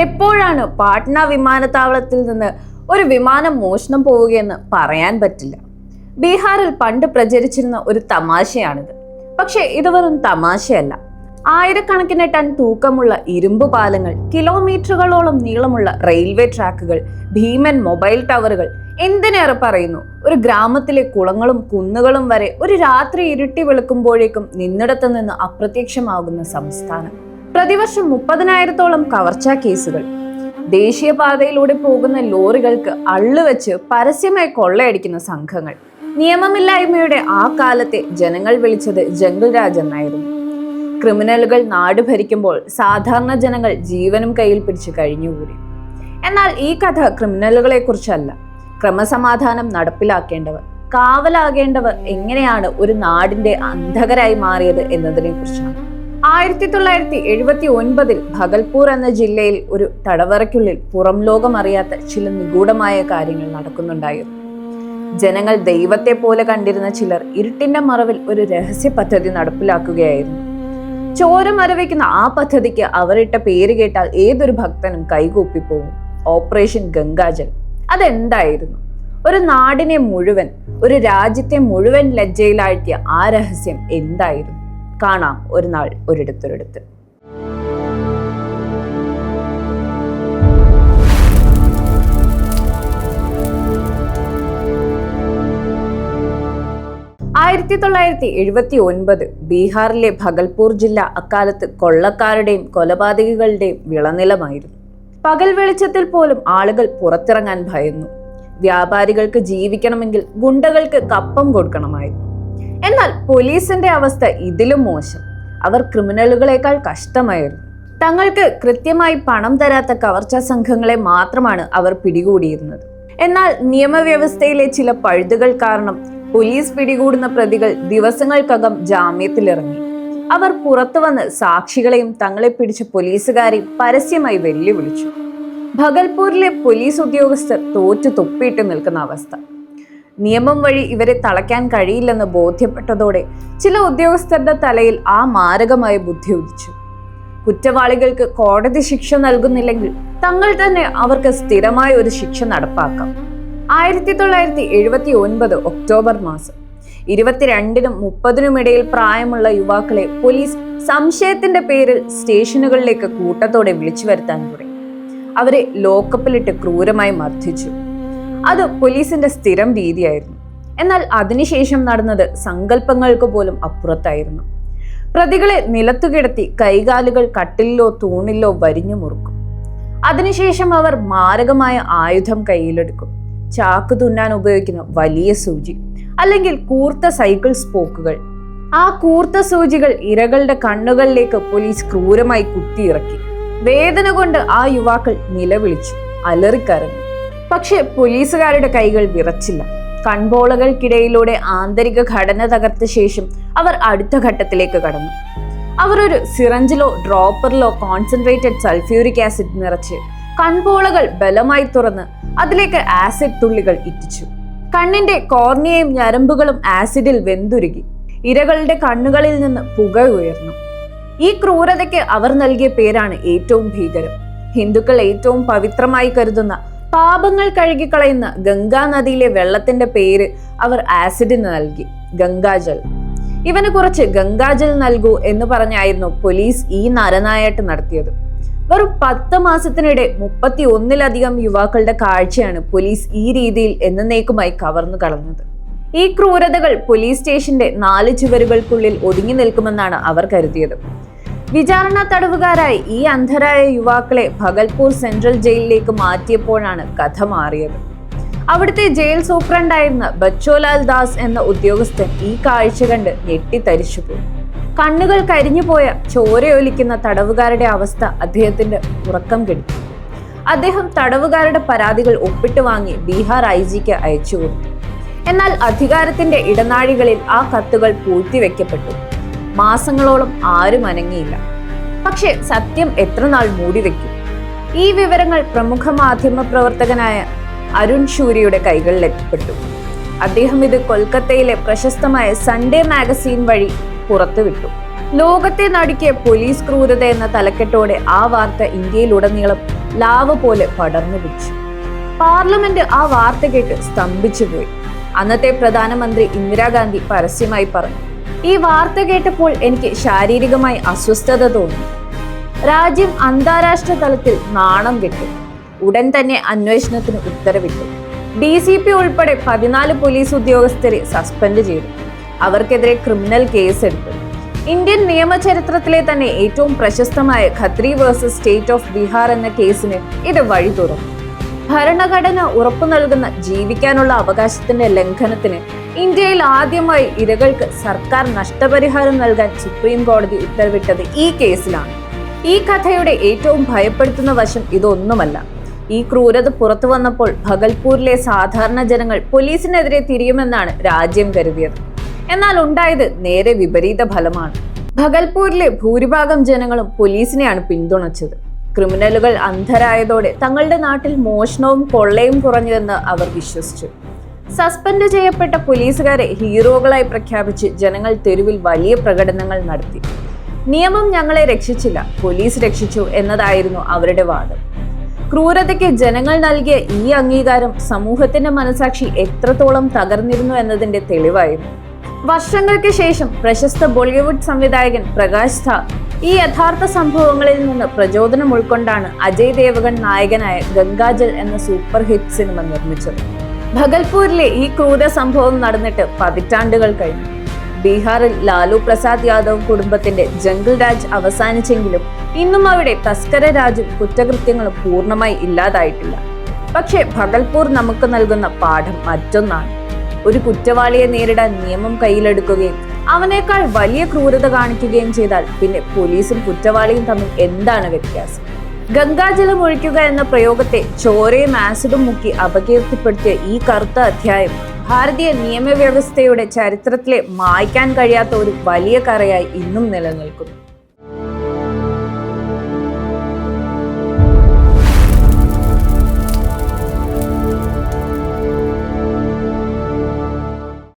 എപ്പോഴാണ് പാട്ന വിമാനത്താവളത്തിൽ നിന്ന് ഒരു വിമാനം മോഷണം പോവുകയെന്ന് പറയാൻ പറ്റില്ല. ബീഹാറിൽ പണ്ട് പ്രചരിച്ചിരുന്ന ഒരു തമാശയാണിത്. പക്ഷെ ഇത് വെറും തമാശയല്ല. ആയിരക്കണക്കിന് ടൺ തൂക്കമുള്ള ഇരുമ്പ് പാലങ്ങൾ, കിലോമീറ്ററുകളോളം നീളമുള്ള റെയിൽവേ ട്രാക്കുകൾ, ഭീമൻ മൊബൈൽ ടവറുകൾ, എന്തിനേറെ പറയുന്നു, ഒരു ഗ്രാമത്തിലെ കുളങ്ങളും കുന്നുകളും വരെ ഒരു രാത്രി ഇരുട്ടി വെളുക്കുമ്പോഴേക്കും നിന്നിടത്ത് നിന്ന് അപ്രത്യക്ഷമാകുന്ന സംസ്ഥാനം. പ്രതിവർഷം 30,000-ഓളം കവർച്ചാ കേസുകൾ. ദേശീയപാതയിലൂടെ പോകുന്ന ലോറികൾക്ക് അള്ളുവെച്ച് പരസ്യമായി കൊള്ളയടിക്കുന്ന സംഘങ്ങൾ. നിയമമില്ലായ്മയുടെ ആ കാലത്തെ ജനങ്ങൾ വിളിച്ചത് ജംഗിൾ രാജ് എന്നായിരുന്നു. ക്രിമിനലുകൾ നാട് ഭരിക്കുമ്പോൾ സാധാരണ ജനങ്ങൾ ജീവനും കയ്യിൽ പിടിച്ച് കഴിഞ്ഞുകൂടി. എന്നാൽ ഈ കഥ ക്രിമിനലുകളെ കുറിച്ചല്ല. ക്രമസമാധാനം നടപ്പിലാക്കേണ്ടവർ, കാവലാകേണ്ടവർ എങ്ങനെയാണ് ഒരു നാടിന്റെ അന്ധകരായി മാറിയത് എന്നതിനെ കുറിച്ചാണ്. 1979 ഭഗൽപൂർ എന്ന ജില്ലയിൽ ഒരു തടവറയ്ക്കുള്ളിൽ പുറം ലോകം അറിയാത്ത ചില നിഗൂഢമായ കാര്യങ്ങൾ നടക്കുന്നുണ്ടായിരുന്നു. ജനങ്ങൾ ദൈവത്തെ പോലെ കണ്ടിരുന്ന ചിലർ ഇരുട്ടിന്റെ മറവിൽ ഒരു രഹസ്യ പദ്ധതി നടപ്പിലാക്കുകയായിരുന്നു. ചോര മരവിക്കുന്ന ആ പദ്ധതിക്ക് അവരിട്ട പേര് കേട്ടാൽ ഏതൊരു ഭക്തനും കൈകൂപ്പിപ്പോവും. ഓപ്പറേഷൻ ഗംഗാജൽ. അതെന്തായിരുന്നു? ഒരു നാടിനെ മുഴുവൻ, ഒരു രാജ്യത്തെ മുഴുവൻ ലജ്ജയിലാഴ്ത്തിയ ആ രഹസ്യം എന്തായിരുന്നു? കാണാം ഒരു നാൾ ഒരിടത്തൊരിടത്ത്. ആയിരത്തി 1979 ബീഹാറിലെ ഭഗൽപൂർ ജില്ല അക്കാലത്ത് കൊള്ളക്കാരുടെയും കൊലപാതകികളുടെയും വിളനിലമായിരുന്നു. പകൽ വെളിച്ചത്തിൽ പോലും ആളുകൾ പുറത്തിറങ്ങാൻ ഭയന്നു. വ്യാപാരികൾക്ക് ജീവിക്കണമെങ്കിൽ ഗുണ്ടകൾക്ക് കപ്പം കൊടുക്കണമായിരുന്നു. എന്നാൽ പോലീസിന്റെ അവസ്ഥ ഇതിലും മോശം. അവർ ക്രിമിനലുകളെക്കാൾ കഷ്ടമായിരുന്നു. തങ്ങൾക്ക് കൃത്യമായി പണം തരാത്ത കവർച്ചാ സംഘങ്ങളെ മാത്രമാണ് അവർ പിടികൂടിയിരുന്നത്. എന്നാൽ നിയമവ്യവസ്ഥയിലെ ചില പഴുതുകൾ കാരണം പോലീസ് പിടികൂടുന്ന പ്രതികൾ ദിവസങ്ങൾക്കകം ജാമ്യത്തിലിറങ്ങി. അവർ പുറത്തു വന്ന് സാക്ഷികളെയും തങ്ങളെ പിടിച്ച പോലീസുകാരെയും പരസ്യമായി വെല്ലുവിളിച്ചു. ഭഗൽപൂരിലെ പോലീസ് ഉദ്യോഗസ്ഥർ തോറ്റു തൊപ്പിയിട്ട് നിൽക്കുന്ന അവസ്ഥ. നിയമം വഴി ഇവരെ തളയ്ക്കാൻ കഴിയില്ലെന്ന് ബോധ്യപ്പെട്ടതോടെ ചില ഉദ്യോഗസ്ഥരുടെ തലയിൽ ആ മാരകമായ ബുദ്ധി ഉദിച്ചു. കുറ്റവാളികൾക്ക് കോടതി ശിക്ഷ നൽകുന്നില്ലെങ്കിൽ തങ്ങൾ തന്നെ അവർക്ക് സ്ഥിരമായ ഒരു ശിക്ഷ നടപ്പാക്കാം. 1979 ഒക്ടോബർ മാസം 22-നും 30-നും ഇടയിൽ പ്രായമുള്ള യുവാക്കളെ പോലീസ് സംശയത്തിന്റെ പേരിൽ സ്റ്റേഷനുകളിലേക്ക് കൂട്ടത്തോടെ വിളിച്ചു വരുത്താൻ തുടങ്ങി. അവരെ ലോക്കപ്പിലിട്ട് ക്രൂരമായി മർദ്ദിച്ചു. അത് പോലീസിന്റെ സ്ഥിരം രീതിയായിരുന്നു. എന്നാൽ അതിനുശേഷം നടന്നത് സങ്കല്പങ്ങൾക്ക് പോലും അപ്പുറത്തായിരുന്നു. പ്രതികളെ നിലത്തുകിടത്തി കൈകാലുകൾ കട്ടിലിലോ തൂണിലോ വരിഞ്ഞു മുറുക്കും. അതിനുശേഷം അവർ മാരകമായ ആയുധം കയ്യിലെടുക്കും. ചാക്ക് തുന്നാൻ ഉപയോഗിക്കുന്ന വലിയ സൂചി, അല്ലെങ്കിൽ കൂർത്ത സൈക്കിൾ സ്പോക്കുകൾ. ആ കൂർത്ത സൂചികൾ ഇരകളുടെ കണ്ണുകളിലേക്ക് പോലീസ് ക്രൂരമായി കുത്തിയിറക്കി. വേദന കൊണ്ട് ആ യുവാക്കൾ നിലവിളിച്ചു, അലറിക്കരഞ്ഞു. പക്ഷെ പോലീസുകാരുടെ കൈകൾ വിറച്ചില്ല. കൺപോളകൾക്കിടയിലൂടെ ആന്തരിക ഘടന തകർത്ത ശേഷം അവർ അടുത്ത ഘട്ടത്തിലേക്ക് കടന്നു. അവർ ഒരു സിറഞ്ചിലോ ഡ്രോപ്പറിലോ കോൺസെൻട്രേറ്റഡ് സൾഫ്യൂരിക് ആസിഡ് നിറച്ച് കൺപോളകൾ ബലമായി തുറന്ന് അതിലേക്ക് ആസിഡ് തുള്ളികൾ ഇറ്റിച്ചു. കണ്ണിന്റെ കോർണിയയും ഞരമ്പുകളും ആസിഡിൽ വെന്തുരുകി. ഇരകളുടെ കണ്ണുകളിൽ നിന്ന് പുക ഉയർന്നു. ഈ ക്രൂരതയ്ക്ക് അവർ നൽകിയ പേരാണ് ഏറ്റവും ഭീകരം. ഹിന്ദുക്കൾ ഏറ്റവും പവിത്രമായി കരുതുന്ന, പാപങ്ങൾ കഴുകിക്കളയുന്ന ഗംഗാ നദിയിലെ വെള്ളത്തിന്റെ പേര് അവർ ആസിഡിന് നൽകി, ഗംഗാജൽ. ഇവന് കുറച്ച് ഗംഗാജൽ നൽകൂ എന്ന് പറഞ്ഞായിരുന്നു പോലീസ് ഈ നരനായാട്ട് നടത്തിയത്. വെറും 10 മാസത്തിനിടെ 31-ലധികം യുവാക്കളുടെ കാഴ്ചയാണ് പോലീസ് ഈ രീതിയിൽ എന്നേക്കുമായി കവർന്നു കളഞ്ഞത്. ഈ ക്രൂരതകൾ പോലീസ് സ്റ്റേഷന്റെ 4 ചുവരുകൾക്കുള്ളിൽ ഒതുങ്ങി നിൽക്കുമെന്നാണ് അവർ കരുതിയത്. വിചാരണ തടവുകാരായി ഈ അന്ധരായ യുവാക്കളെ ഭഗൽപൂർ സെൻട്രൽ ജയിലിലേക്ക് മാറ്റിയപ്പോഴാണ് കഥ മാറിയത്. അവിടുത്തെ ജയിൽ സൂപ്രണ്ടായിരുന്ന ബച്ചോലാൽ ദാസ് എന്ന ഉദ്യോഗസ്ഥൻ ഈ കാഴ്ച കണ്ട് ഞെട്ടിത്തരിച്ചുപോയി. കണ്ണുകൾ കരിഞ്ഞുപോയ ചോരയൊലിക്കുന്ന തടവുകാരുടെ അവസ്ഥ അദ്ദേഹത്തിന്റെ ഉറക്കം കെടുത്തി. അദ്ദേഹം തടവുകാരുടെ പരാതികൾ ഒപ്പിട്ട് വാങ്ങി ബീഹാർ IG-ക്ക് അയച്ചു കൊടുത്തു. എന്നാൽ അധികാരത്തിന്റെ ഇടനാഴികളിൽ ആ കത്തുകൾ പൂഴ്ത്തിവെക്കപ്പെട്ടു. മാസങ്ങളോളം ആരും അനങ്ങിയില്ല. പക്ഷെ സത്യം എത്ര നാൾ മൂടിവെക്കും? ഈ വിവരങ്ങൾ പ്രമുഖ മാധ്യമ പ്രവർത്തകനായ അരുൺ ഷൂരിയുടെ കൈകളിലെത്തിപ്പെട്ടു. അദ്ദേഹം ഇത് കൊൽക്കത്തയിലെ പ്രശസ്തമായ സൺഡേ മാഗസീൻ വഴി പുറത്തുവിട്ടു. ലോകത്തെ നടുക്കിയ പോലീസ് ക്രൂരത എന്ന തലക്കെട്ടോടെ ആ വാർത്ത ഇന്ത്യയിലുടനീളം ലാവ പോലെ പടർന്നു പിടിച്ചു. പാർലമെന്റ് ആ വാർത്ത കേട്ട് സ്തംഭിച്ചുപോയി. അന്നത്തെ പ്രധാനമന്ത്രി ഇന്ദിരാഗാന്ധി പരസ്യമായി പറഞ്ഞു, ഈ വാർത്ത കേട്ടപ്പോൾ എനിക്ക് ശാരീരികമായി അസ്വസ്ഥത തോന്നി. രാജ്യം അന്താരാഷ്ട്ര തലത്തിൽ നാണം കെട്ടു. ഉടൻ തന്നെ അന്വേഷണത്തിന് ഉത്തരവിട്ടു. DCP ഉൾപ്പെടെ 14 പോലീസ് ഉദ്യോഗസ്ഥരെ സസ്പെൻഡ് ചെയ്തു. അവർക്കെതിരെ ക്രിമിനൽ കേസെടുത്തു. ഇന്ത്യൻ നിയമചരിത്രത്തിലെ തന്നെ ഏറ്റവും പ്രശസ്തമായ Khatri versus state of Bihar എന്ന കേസിന് ഇത് വഴി തുറന്നു. ഭരണഘടന ഉറപ്പു നൽകുന്ന ജീവിക്കാനുള്ള അവകാശത്തിന്റെ ലംഘനത്തിന് ഇന്ത്യയിൽ ആദ്യമായി ഇരകൾക്ക് സർക്കാർ നഷ്ടപരിഹാരം നൽകാൻ സുപ്രീം കോടതി ഉത്തരവിട്ടത് ഈ കേസിലാണ്. ഈ കഥയുടെ ഏറ്റവും ഭയപ്പെടുത്തുന്ന വശം ഇതൊന്നുമല്ല. ഈ ക്രൂരത പുറത്തു വന്നപ്പോൾ ഭഗൽപൂരിലെ സാധാരണ ജനങ്ങൾ പോലീസിനെതിരെ തിരിയുമെന്നാണ് രാജ്യം കരുതിയത്. എന്നാൽ ഉണ്ടായത് നേരെ വിപരീത ഫലമാണ്. ഭഗൽപൂരിലെ ഭൂരിഭാഗം ജനങ്ങളും പോലീസിനെയാണ് പിന്തുണച്ചത്. ക്രിമിനലുകൾ അന്ധരായതോടെ തങ്ങളുടെ നാട്ടിൽ മോഷണവും കൊള്ളയും കുറഞ്ഞുവെന്ന് അവർ വിശ്വസിച്ചു. സസ്പെൻഡ് ചെയ്യപ്പെട്ട പോലീസുകാരെ ഹീറോകളായി പ്രഖ്യാപിച്ച് ജനങ്ങൾ തെരുവിൽ വലിയ പ്രകടനങ്ങൾ നടത്തി. നിയമം ഞങ്ങളെ രക്ഷിച്ചില്ല, പോലീസ് രക്ഷിച്ചു എന്നതായിരുന്നു അവരുടെ വാദം. ക്രൂരതയ്ക്ക് ജനങ്ങൾ നൽകിയ ഈ അംഗീകാരം സമൂഹത്തിന്റെ മനസാക്ഷി എത്രത്തോളം തകർന്നിരുന്നു എന്നതിന്റെ തെളിവായിരുന്നു. വർഷങ്ങൾക്ക് ശേഷം പ്രശസ്ത ബോളിവുഡ് സംവിധായകൻ പ്രകാശ് ഝാ ഈ യഥാർത്ഥ സംഭവങ്ങളിൽ നിന്ന് പ്രചോദനം ഉൾക്കൊണ്ടാണ് അജയ് ദേവഗൺ നായകനായ ഗംഗാജൽ എന്ന സൂപ്പർ ഹിറ്റ് സിനിമ നിർമ്മിച്ചത്. ഭഗൽപൂരിലെ ഈ ക്രൂര സംഭവം നടന്നിട്ട് പതിറ്റാണ്ടുകൾ കഴിഞ്ഞു. ബീഹാറിൽ ലാലു പ്രസാദ് യാദവ് കുടുംബത്തിന്റെ ജംഗിൾ രാജ് അവസാനിച്ചെങ്കിലും ഇന്നും അവിടെ തസ്കര രാജും കുറ്റകൃത്യങ്ങളും പൂർണ്ണമായി ഇല്ലാതായിട്ടില്ല. പക്ഷേ ഭഗൽപൂർ നമുക്ക് നൽകുന്ന പാഠം മറ്റൊന്നാണ്. ഒരു കുറ്റവാളിയെ നേരിടാൻ നിയമം കയ്യിലെടുക്കുകയും അവനേക്കാൾ വലിയ ക്രൂരത കാണിക്കുകയും ചെയ്താൽ പിന്നെ പോലീസും കുറ്റവാളിയും തമ്മിൽ എന്താണ് വ്യത്യാസം? ഗംഗാജലം ഒഴിക്കുക എന്ന പ്രയോഗത്തെ ചോരയും ആസിഡും മുക്കി അപകീർത്തിപ്പെടുത്തിയ ഈ കറുത്ത അധ്യായം ഭാരതീയ നിയമവ്യവസ്ഥയുടെ ചരിത്രത്തിലെ മായ്ക്കാൻ കഴിയാത്ത ഒരു വലിയ കറയായി ഇന്നും നിലനിൽക്കുന്നു.